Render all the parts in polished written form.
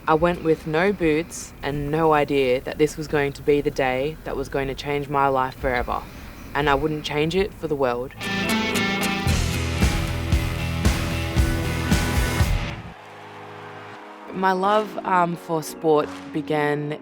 I went with no boots and no idea that this was going to be the day that was going to change my life forever. And I wouldn't change it for the world. My love for sport began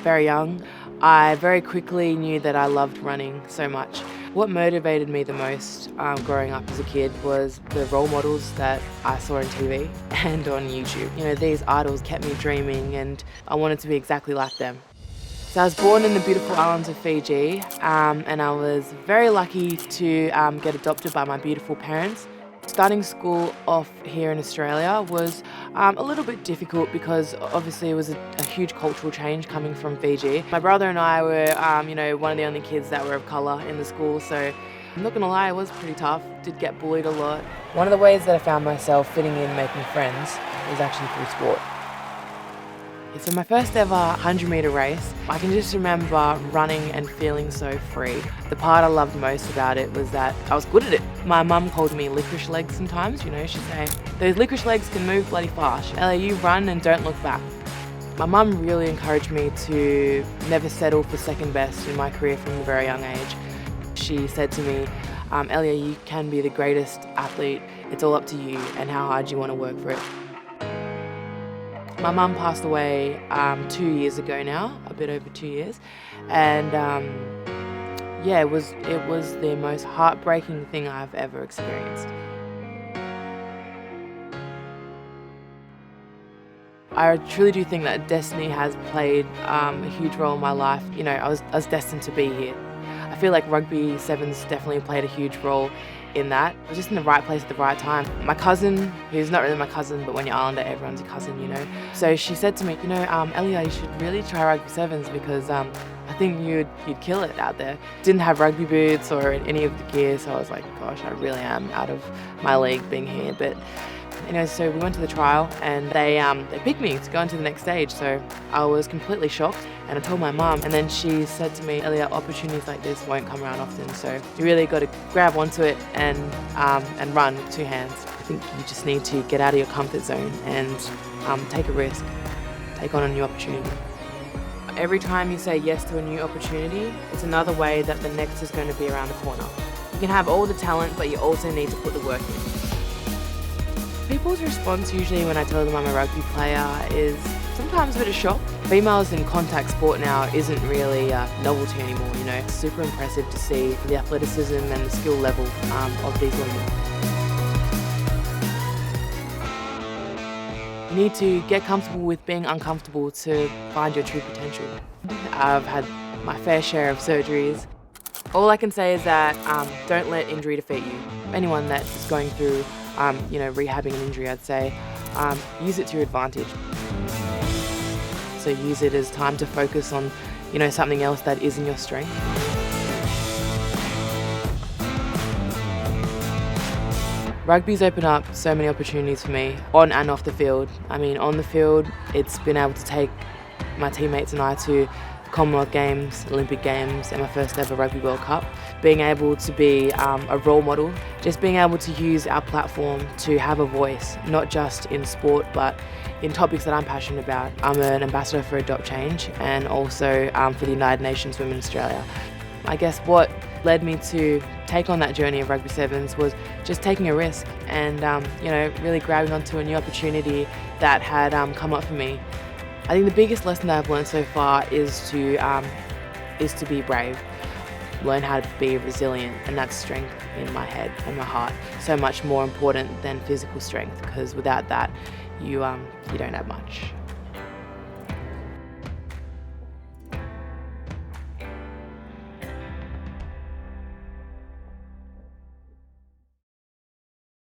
very young. I very quickly knew that I loved running so much. What motivated me the most growing up as a kid was the role models that I saw on TV and on YouTube. You know, these idols kept me dreaming and I wanted to be exactly like them. So I was born in the beautiful islands of Fiji and I was very lucky to get adopted by my beautiful parents. Starting school off here in Australia was a little bit difficult because obviously it was a huge cultural change coming from Fiji. My brother and I were, one of the only kids that were of colour in the school, so I'm not gonna lie, it was pretty tough. Did get bullied a lot. One of the ways that I found myself fitting in, making friends, was actually through sport. So my first ever 100-metre race, I can just remember running and feeling so free. The part I loved most about it was that I was good at it. My mum called me licorice legs sometimes, she'd say, "Those licorice legs can move bloody fast. Ellia, you run and don't look back." My mum really encouraged me to never settle for second best in my career from a very young age. She said to me, "Ellia, you can be the greatest athlete. It's all up to you and how hard you want to work for it." My mum passed away 2 years ago now, a bit over 2 years, and it was the most heartbreaking thing I've ever experienced. I truly do think that destiny has played a huge role in my life. I was destined to be here. I feel like Rugby Sevens definitely played a huge role in that. I was just in the right place at the right time. My cousin, who's not really my cousin, but when you're Islander, everyone's your cousin, So she said to me, "Ellia, you should really try Rugby Sevens because I think you'd kill it out there." Didn't have rugby boots or any of the gear, so I was like, gosh, I really am out of my league being here. But so we went to the trial and they picked me to go into the next stage. So I was completely shocked and I told my mum, and then she said to me, "Ellia, opportunities like this won't come around often, so you really got to grab onto it and run with two hands." I think you just need to get out of your comfort zone and take a risk, take on a new opportunity. Every time you say yes to a new opportunity, it's another way that the next is going to be around the corner. You can have all the talent, but you also need to put the work in. People's response usually when I tell them I'm a rugby player is sometimes a bit of shock. Females in contact sport now isn't really a novelty anymore, It's super impressive to see the athleticism and the skill level of these women. You need to get comfortable with being uncomfortable to find your true potential. I've had my fair share of surgeries. All I can say is that don't let injury defeat you. Anyone that is going through rehabbing an injury, I'd say, use it to your advantage. So use it as time to focus on, something else that is in your strength. Rugby's opened up so many opportunities for me, on and off the field. On the field, it's been able to take my teammates and I to Commonwealth Games, Olympic Games, and my first ever Rugby World Cup. Being able to be a role model, just being able to use our platform to have a voice, not just in sport, but in topics that I'm passionate about. I'm an ambassador for Adopt Change and also for the United Nations Women Australia. I guess what led me to take on that journey of Rugby Sevens was just taking a risk and really grabbing onto a new opportunity that had come up for me. I think the biggest lesson that I've learned so far is to be brave, learn how to be resilient, and that's strength in my head and my heart. So much more important than physical strength, because without that, you don't have much.